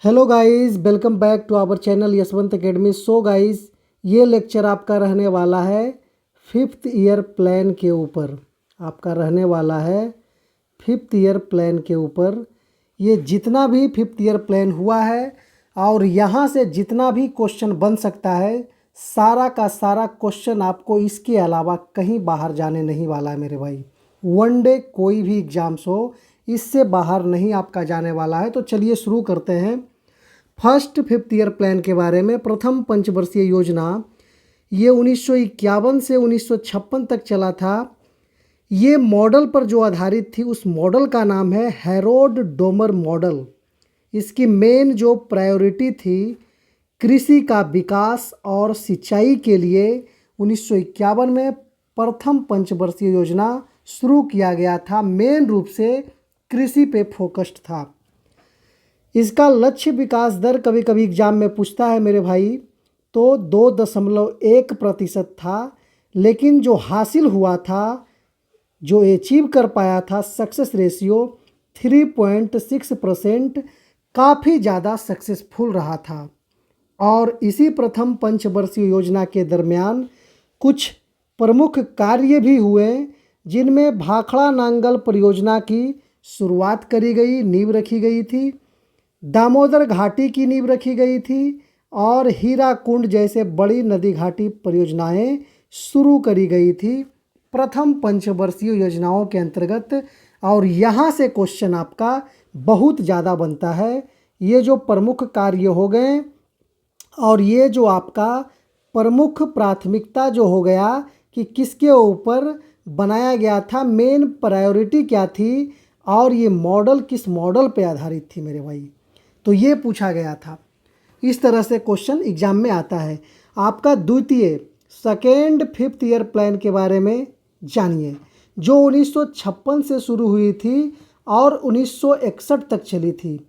Hello guys, welcome back to our channel Yashwant Academy. So guys, ये lecture आपका रहने वाला है फिफ्थ ईयर प्लान के ऊपर। आपका रहने वाला है फिफ्थ ईयर प्लान के ऊपर। ये जितना भी फिफ्थ ईयर प्लान हुआ है और यहाँ से जितना भी क्वेश्चन बन सकता है, सारा का सारा क्वेश्चन आपको इसके अलावा कहीं बाहर जाने नहीं वाला है मेरे भाई। वन डे कोई भी एग्ज़ाम्स हो, इससे बाहर नहीं आपका जाने वाला है। तो चलिए शुरू करते हैं फर्स्ट फिफ्थ ईयर प्लान के बारे में। प्रथम पंचवर्षीय योजना ये 1951 से 1956 तक चला था। ये मॉडल पर जो आधारित थी, उस मॉडल का नाम है हैरोल्ड डोमर मॉडल। इसकी मेन जो प्रायोरिटी थी, कृषि का विकास और सिंचाई के लिए 1951 में प्रथम पंचवर्षीय योजना शुरू किया गया था। मेन रूप से कृषि पे फोकस्ड था। इसका लक्ष्य विकास दर कभी कभी एग्जाम में पूछता है मेरे भाई, तो 2.1% था। लेकिन जो हासिल हुआ था, जो अचीव कर पाया था, सक्सेस रेशियो 3.6%, काफ़ी ज़्यादा सक्सेसफुल रहा था। और इसी प्रथम पंचवर्षीय योजना के दरमियान कुछ प्रमुख कार्य भी हुए, जिनमें भाखड़ा नांगल परियोजना की शुरुआत करी गई, नींव रखी गई थी। दामोदर घाटी की नींव रखी गई थी और हीराकुंड जैसे बड़ी नदी घाटी परियोजनाएं शुरू करी गई थी प्रथम पंचवर्षीय योजनाओं के अंतर्गत। और यहाँ से क्वेश्चन आपका बहुत ज़्यादा बनता है। ये जो प्रमुख कार्य हो गए और ये जो आपका प्रमुख प्राथमिकता जो हो गया कि किसके ऊपर बनाया गया था, मेन प्रायोरिटी क्या थी, और ये मॉडल किस मॉडल पे आधारित थी मेरे भाई, तो ये पूछा गया था। इस तरह से क्वेश्चन एग्जाम में आता है। आपका द्वितीय सेकेंड फिफ्थ ईयर प्लान के बारे में जानिए, जो 1956 से शुरू हुई थी और 1961 तक चली थी।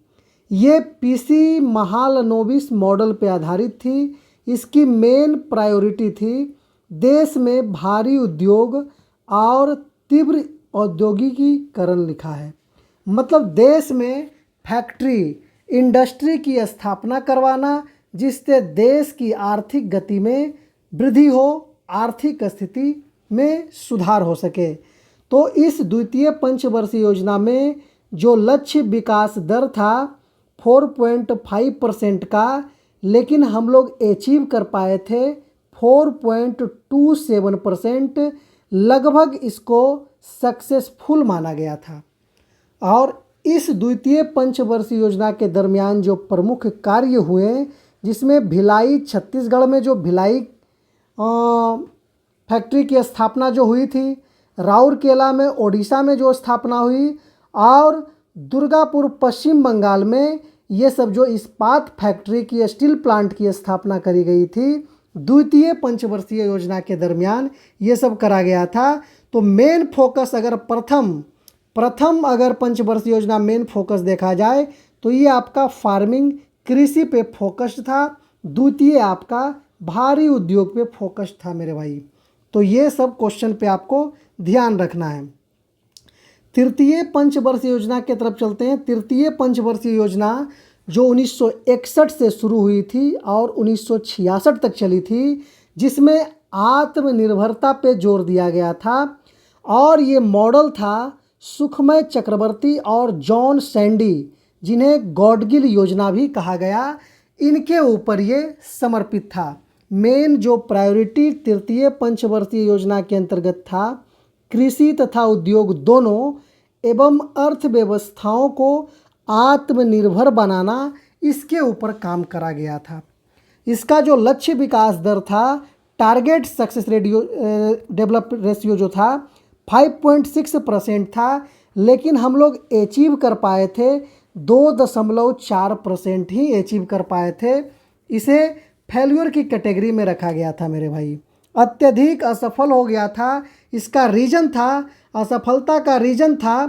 ये पीसी महालनोबिस मॉडल पे आधारित थी। इसकी मेन प्रायोरिटी थी देश में भारी उद्योग और तीव्र औद्योगिकीकरण लिखा है। मतलब देश में फैक्ट्री इंडस्ट्री की स्थापना करवाना, जिससे देश की आर्थिक गति में वृद्धि हो, आर्थिक स्थिति में सुधार हो सके। तो इस द्वितीय पंचवर्षीय योजना में जो लक्ष्य विकास दर था 4.5% का, लेकिन हम लोग अचीव कर पाए थे 4.27%। लगभग इसको सक्सेसफुल माना गया था। और इस द्वितीय पंचवर्षीय योजना के दरमियान जो प्रमुख कार्य हुए, जिसमें भिलाई छत्तीसगढ़ में जो भिलाई फैक्ट्री की स्थापना जो हुई थी, राउरकेला में ओडिशा में जो स्थापना हुई, और दुर्गापुर पश्चिम बंगाल में ये सब जो इस्पात फैक्ट्री की, स्टील प्लांट की स्थापना करी गई थी, द्वितीय पंचवर्षीय योजना के दरमियान ये सब करा गया था। तो मेन फोकस अगर प्रथम अगर पंचवर्षीय योजना मेन फोकस देखा जाए तो ये आपका फार्मिंग कृषि पे फोकस्ड था। द्वितीय आपका भारी उद्योग पे फोकस्ड था मेरे भाई। तो ये सब क्वेश्चन पे आपको ध्यान रखना है। तृतीय पंचवर्षीय योजना की तरफ चलते हैं। तृतीय पंचवर्षीय योजना जो 1961 से शुरू हुई थी और 1966 तक चली थी, जिसमें आत्मनिर्भरता पे जोर दिया गया था। और ये मॉडल था सुखमय चक्रवर्ती और जॉन सैंडी, जिन्हें गॉडगिल योजना भी कहा गया, इनके ऊपर ये समर्पित था। मेन जो प्रायोरिटी तृतीय पंचवर्षीय योजना के अंतर्गत था, कृषि तथा उद्योग दोनों एवं अर्थव्यवस्थाओं को आत्मनिर्भर बनाना, इसके ऊपर काम करा गया था। इसका जो लक्ष्य विकास दर था, टारगेट सक्सेस डेवलप रेशियो जो था 5.6% था, लेकिन हम लोग अचीव कर पाए थे 2.4% ही अचीव कर पाए थे। इसे फेल्यूर की कैटेगरी में रखा गया था मेरे भाई, अत्यधिक असफल हो गया था। इसका रीज़न था, असफलता का रीज़न था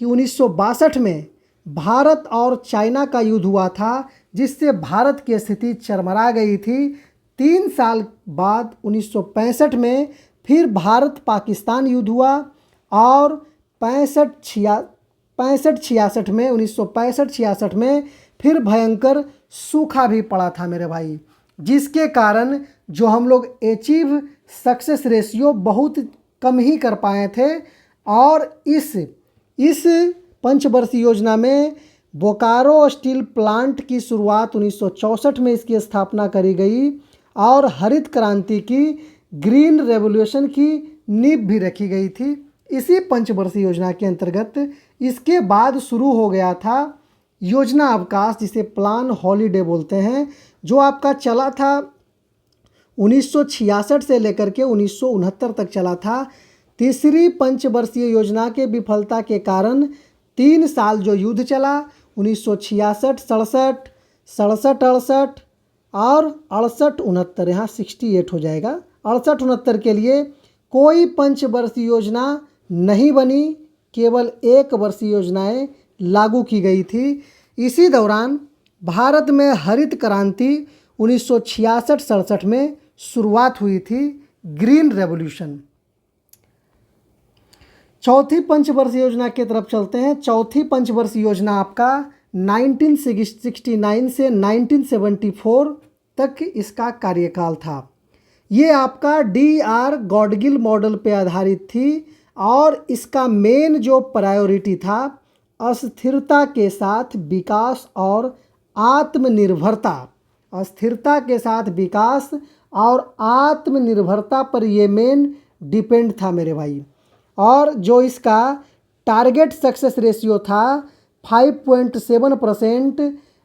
कि 1962 में भारत और चाइना का युद्ध हुआ था, जिससे भारत की स्थिति चरमरा गई थी। 3 साल बाद 1965 में फिर भारत पाकिस्तान युद्ध हुआ और 1965-66 में फिर भयंकर सूखा भी पड़ा था मेरे भाई, जिसके कारण जो हम लोग अचीव सक्सेस रेशियो बहुत कम ही कर पाए थे। और इस पंचवर्षीय योजना में बोकारो स्टील प्लांट की शुरुआत 1964 में इसकी स्थापना करी गई और हरित क्रांति की ग्रीन रेवोल्यूशन की नींव भी रखी गई थी इसी पंचवर्षीय योजना के अंतर्गत। इसके बाद शुरू हो गया था योजना अवकाश, जिसे प्लान हॉलीडे बोलते हैं, जो आपका चला था 1966 से लेकर के 1969 तक चला था। तीसरी पंचवर्षीय योजना के विफलता के कारण 3 साल जो युद्ध चला 1966, 67, 67, 68 और 68, 69, यहाँ 68 हो जाएगा, 68, 69 के लिए कोई पंचवर्षीय योजना नहीं बनी, केवल 1 वर्षीय योजनाएं लागू की गई थी। इसी दौरान भारत में हरित क्रांति 1966-67 में शुरुआत हुई थी, ग्रीन रेवोल्यूशन। चौथी पंचवर्षीय योजना की तरफ चलते हैं। चौथी पंचवर्षीय योजना आपका 1969 से 1974 तक इसका कार्यकाल था। ये आपका DR गॉडगिल मॉडल पे आधारित थी और इसका मेन जो प्रायोरिटी था अस्थिरता के साथ विकास और आत्मनिर्भरता। अस्थिरता के साथ विकास और आत्मनिर्भरता पर ये मेन डिपेंड था मेरे भाई। और जो इसका टारगेट सक्सेस रेशियो था 5.7%,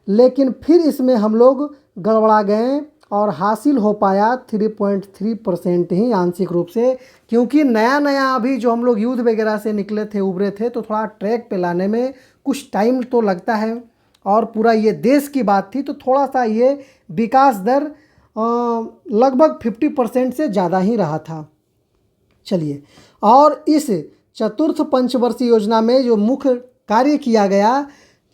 लेकिन फिर इसमें हम लोग गड़बड़ा गए और हासिल हो पाया 3.3% ही आंशिक रूप से, क्योंकि नया नया अभी जो हम लोग युद्ध वगैरह से निकले थे, उभरे थे, तो थोड़ा ट्रैक पे लाने में कुछ टाइम तो लगता है और पूरा ये देश की बात थी, तो थोड़ा सा ये विकास दर लगभग 50% से ज़्यादा ही रहा था। चलिए, और इस चतुर्थ पंचवर्षीय योजना में जो मुख्य कार्य किया गया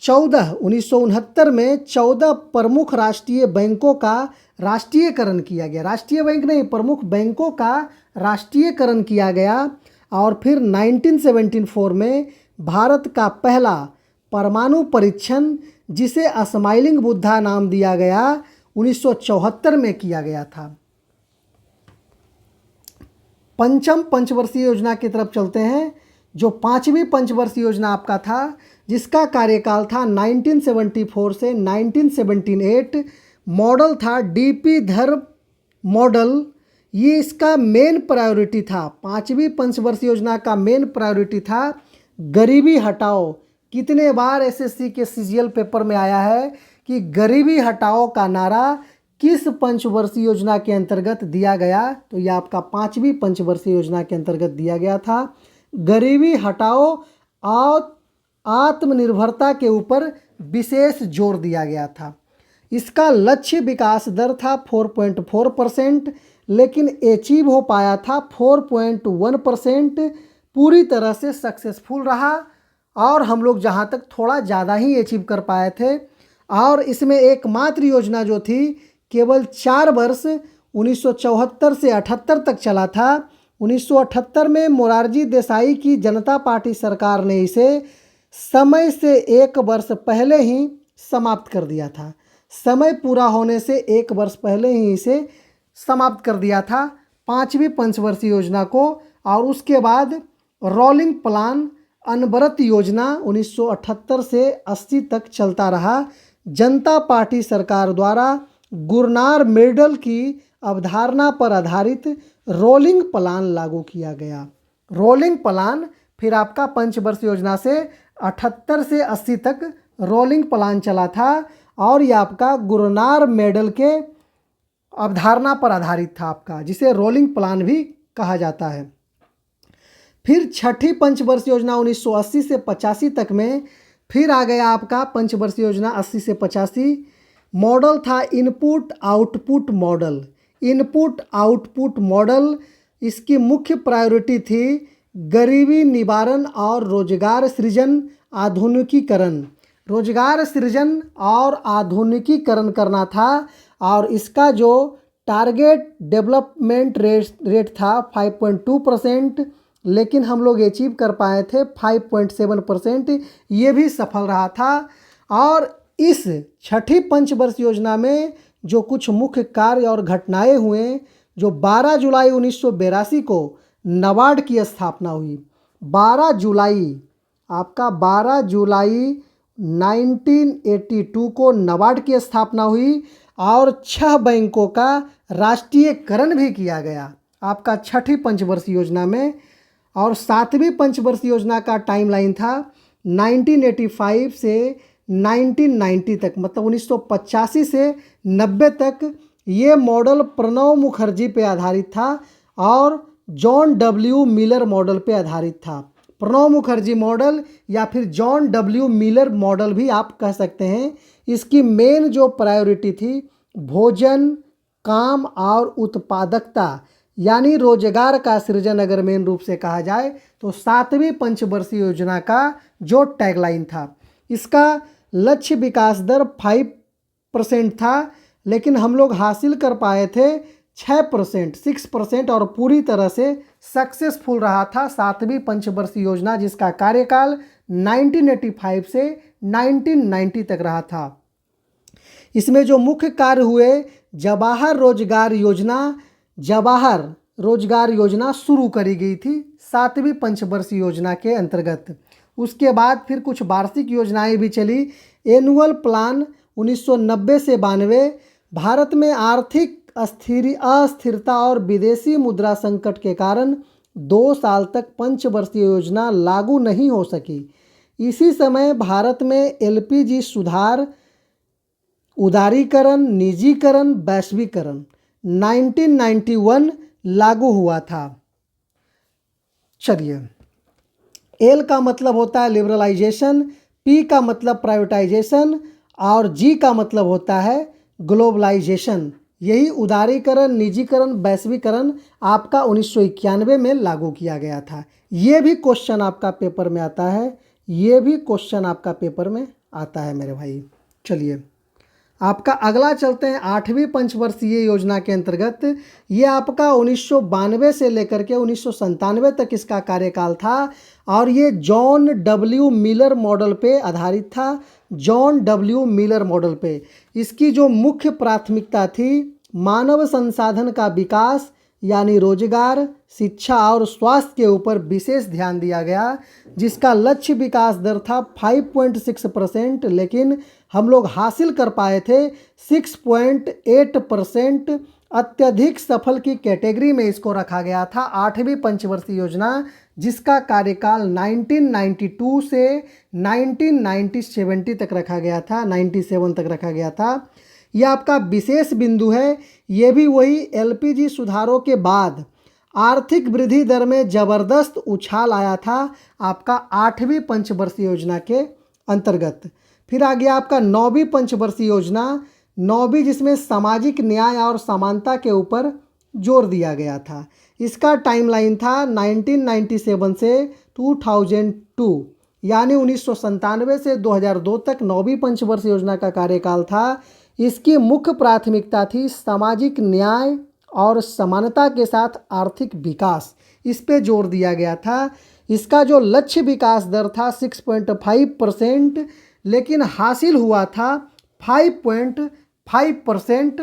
1969 में 14 प्रमुख राष्ट्रीय बैंकों का राष्ट्रीयकरण किया गया। राष्ट्रीय बैंक नहीं, प्रमुख बैंकों का राष्ट्रीयकरण किया गया। और फिर 1974 में भारत का पहला परमाणु परीक्षण, जिसे स्माइलिंग बुद्धा नाम दिया गया, 1974 में किया गया था। पंचम पंचवर्षीय योजना की तरफ चलते हैं। जो पांचवी पंचवर्षीय योजना आपका था, जिसका कार्यकाल था 1974 से 1978, मॉडल था DP धर मॉडल। ये इसका मेन प्रायोरिटी था। पांचवी पंचवर्षीय योजना का मेन प्रायोरिटी था गरीबी हटाओ। कितने बार SSC के CGL पेपर में आया है कि गरीबी हटाओ का नारा किस पंचवर्षीय योजना के अंतर्गत दिया गया, तो यह आपका पांचवी पंचवर्षीय योजना के अंतर्गत दिया गया था। गरीबी हटाओ और आत्मनिर्भरता के ऊपर विशेष जोर दिया गया था। इसका लक्ष्य विकास दर था 4.4%, लेकिन अचीव हो पाया था 4.1%। पूरी तरह से सक्सेसफुल रहा और हम लोग जहाँ तक थोड़ा ज़्यादा ही अचीव कर पाए थे। और इसमें एकमात्र योजना जो थी केवल 4 वर्ष 1974 से 78 तक चला था। 1978 में मोरारजी देसाई की जनता पार्टी सरकार ने इसे समय से 1 वर्ष पहले ही समाप्त कर दिया था। समय पूरा होने से 1 वर्ष पहले ही इसे समाप्त कर दिया था, पांचवी पंचवर्षीय योजना को। और उसके बाद रोलिंग प्लान अनवरत योजना 1978 से 80 तक चलता रहा। जनता पार्टी सरकार द्वारा गुरनार मेडल की अवधारणा पर आधारित रोलिंग प्लान लागू किया गया। रोलिंग प्लान फिर आपका पंचवर्षीय योजना से 78 से 80 तक रोलिंग प्लान चला था और ये आपका गुरनार मेडल के अवधारणा पर आधारित था आपका, जिसे रोलिंग प्लान भी कहा जाता है। फिर छठी पंचवर्षीय योजना 1980 से 85 तक में फिर आ गया आपका पंचवर्षीय योजना 80 से 85। मॉडल था input output model. Input output model, इसकी मुख्य प्रायोरिटी थी गरीबी निवारण और रोजगार सृजन, आधुनिकीकरण। रोजगार सृजन और आधुनिकीकरण करना था। और इसका जो टारगेट डेवलपमेंट रेट था 5.2%, लेकिन हम लोग अचीव कर पाए थे 5.7%। ये भी सफल रहा था। और इस छठी पंचवर्षीय योजना में जो कुछ मुख्य कार्य और घटनाएं हुए, जो 12 जुलाई 1982 को नाबार्ड की स्थापना हुई। 12 जुलाई, आपका 12 जुलाई 1982 को नाबार्ड की स्थापना हुई और 6 बैंकों का राष्ट्रीयकरण भी किया गया आपका छठी पंचवर्षीय योजना में। और 7वीं पंचवर्षीय योजना का टाइमलाइन था 1985 से 1990 तक, मतलब 1985 से 90 तक। ये मॉडल प्रणब मुखर्जी पे आधारित था और जॉन डब्ल्यू मिलर मॉडल पे आधारित था। प्रणब मुखर्जी मॉडल या फिर जॉन डब्ल्यू मिलर मॉडल भी आप कह सकते हैं। इसकी मेन जो प्रायोरिटी थी भोजन, काम और उत्पादकता, यानी रोजगार का सृजन अगर मेन रूप से कहा जाए तो 7वीं पंचवर्षीय योजना का जो टैगलाइन था। इसका लक्ष्य विकास दर 5% था, लेकिन हम लोग हासिल कर पाए थे 6% और पूरी तरह से सक्सेसफुल रहा था 7वीं पंचवर्षीय योजना, जिसका कार्यकाल 1985 से 1990 तक रहा था। इसमें जो मुख्य कार्य हुए, जवाहर रोजगार योजना शुरू करी गई थी 7वीं पंचवर्षीय योजना के अंतर्गत। उसके बाद फिर कुछ वार्षिक योजनाएं भी चली। एनुअल प्लान 1990 से 92, भारत में आर्थिक अस्थिरता और विदेशी मुद्रा संकट के कारण 2 साल तक पंचवर्षीय योजना लागू नहीं हो सकी। इसी समय भारत में एलपीजी सुधार, उदारीकरण, निजीकरण, वैश्वीकरण 1991 लागू हुआ था। चलिए, एल का मतलब होता है लिबरलाइजेशन, पी का मतलब प्राइवेटाइजेशन और जी का मतलब होता है ग्लोबलाइजेशन। यही उदारीकरण, निजीकरण, वैश्वीकरण आपका 1991 में लागू किया गया था। ये भी क्वेश्चन आपका पेपर में आता है, मेरे भाई। चलिए, आपका अगला चलते हैं 8वीं पंचवर्षीय योजना के अंतर्गत। ये आपका 1992 से लेकर के 1997 तक इसका कार्यकाल था और ये जॉन डब्ल्यू मिलर मॉडल पे आधारित था। जॉन डब्ल्यू मिलर मॉडल पे इसकी जो मुख्य प्राथमिकता थी, मानव संसाधन का विकास यानी रोजगार, शिक्षा और स्वास्थ्य के ऊपर विशेष ध्यान दिया गया, जिसका लक्ष्य विकास दर था 5.6%, लेकिन हम लोग हासिल कर पाए थे 6.8%। अत्यधिक सफल की कैटेगरी में इसको रखा गया था 8वीं पंचवर्षीय योजना, जिसका कार्यकाल 1992 से 1997 तक रखा गया था, 97 तक रखा गया था। यह आपका विशेष बिंदु है। ये भी वही एलपीजी सुधारों के बाद आर्थिक वृद्धि दर में ज़बरदस्त उछाल आया था आपका 8वीं पंचवर्षीय योजना के अंतर्गत। फिर आ गया आपका 9वीं पंचवर्षीय योजना, 9वीं, जिसमें सामाजिक न्याय और समानता के ऊपर जोर दिया गया था। इसका टाइमलाइन था 1997 से 2002, यानी 1997 से 2002 तक 9वीं पंचवर्षीय योजना का कार्यकाल था। इसकी मुख्य प्राथमिकता थी सामाजिक न्याय और समानता के साथ आर्थिक विकास, इस पे जोर दिया गया था। इसका जो लक्ष्य विकास दर था 6.5%, लेकिन हासिल हुआ था 5.5%,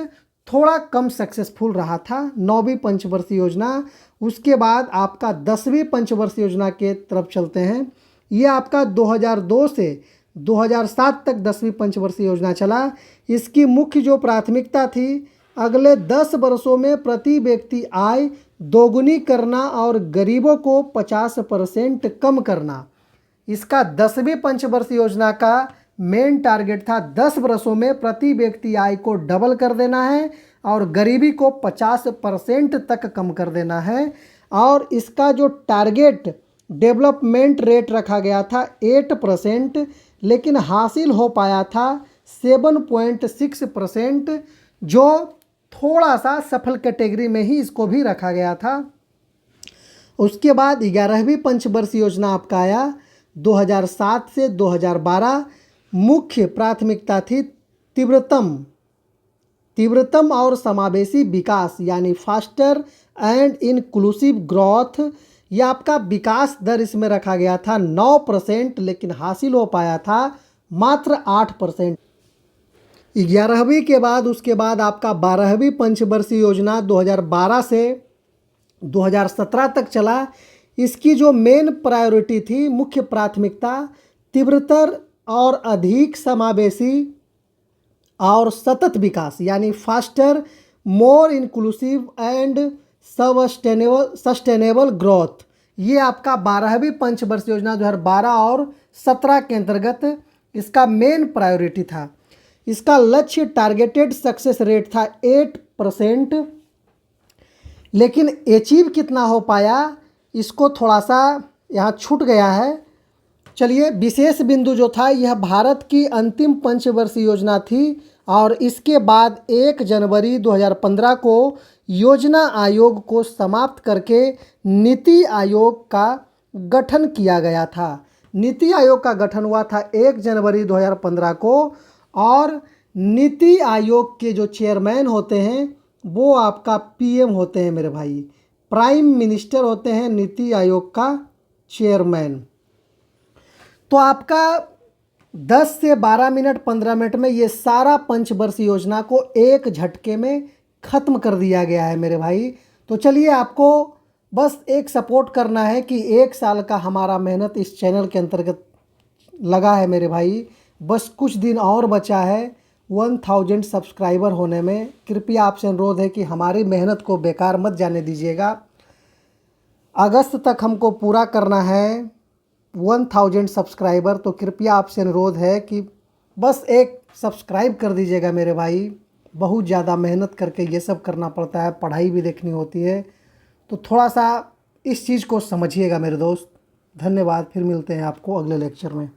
थोड़ा कम सक्सेसफुल रहा था 9वीं पंचवर्षीय योजना। उसके बाद आपका 10वीं पंचवर्षीय योजना के तरफ चलते हैं। ये आपका 2002 से 2007 तक 10वीं पंचवर्षीय योजना चला। इसकी मुख्य जो प्राथमिकता थी, अगले 10 वर्षों में प्रति व्यक्ति आय दोगुनी करना और गरीबों को 50% कम करना। इसका 10वीं पंचवर्षीय योजना का मेन टारगेट था 10 वर्षों में प्रति व्यक्ति आय को डबल कर देना है और गरीबी को 50% तक कम कर देना है। और इसका जो टारगेट डेवलपमेंट रेट रखा गया था 8%, लेकिन हासिल हो पाया था 7.6%, जो थोड़ा सा सफल कैटेगरी में ही इसको भी रखा गया था। उसके बाद 11वीं पंचवर्षीय योजना आपका आया 2007 से 2012। मुख्य प्राथमिकता थी तीव्रतम और समावेशी विकास, यानी फास्टर एंड इंक्लूसिव ग्रोथ। यह आपका विकास दर इसमें रखा गया था 9%, लेकिन हासिल हो पाया था मात्र 8%। 11वीं के बाद उसके बाद आपका 12वीं पंचवर्षीय योजना 2012 से 2017 तक चला। इसकी जो मेन प्रायोरिटी थी, मुख्य प्राथमिकता, तीव्रतर और अधिक समावेशी और सतत विकास, यानी faster, more inclusive and sustainable growth. ये आपका 12वीं पंचवर्षीय योजना 2012 और 17 के अंतर्गत इसका मेन प्रायोरिटी था। इसका लक्ष्य टारगेटेड सक्सेस रेट था 8%, लेकिन अचीव कितना हो पाया, इसको थोड़ा सा यहाँ छूट गया है। चलिए, विशेष बिंदु जो था, यह भारत की अंतिम पंचवर्षीय योजना थी और इसके बाद 1 जनवरी 2015 को योजना आयोग को समाप्त करके नीति आयोग का गठन किया गया था। नीति आयोग का गठन हुआ था 1 जनवरी 2015 को, और नीति आयोग के जो चेयरमैन होते हैं वो आपका पीएम होते हैं मेरे भाई, प्राइम मिनिस्टर होते हैं नीति आयोग का चेयरमैन। तो आपका 10 से 12 मिनट 15 मिनट में ये सारा पंचवर्षीय योजना को एक झटके में ख़त्म कर दिया गया है मेरे भाई। तो चलिए, आपको बस एक सपोर्ट करना है कि 1 साल का हमारा मेहनत इस चैनल के अंतर्गत लगा है मेरे भाई। बस कुछ दिन और बचा है 1000 सब्सक्राइबर होने में। कृपया आपसे अनुरोध है कि हमारी मेहनत को बेकार मत जाने दीजिएगा। अगस्त तक हमको पूरा करना है 1000 सब्सक्राइबर, तो कृपया आपसे अनुरोध है कि बस एक सब्सक्राइब कर दीजिएगा मेरे भाई। बहुत ज़्यादा मेहनत करके ये सब करना पड़ता है, पढ़ाई भी देखनी होती है, तो थोड़ा सा इस चीज़ को समझिएगा मेरे दोस्त। धन्यवाद, फिर मिलते हैं आपको अगले लेक्चर में।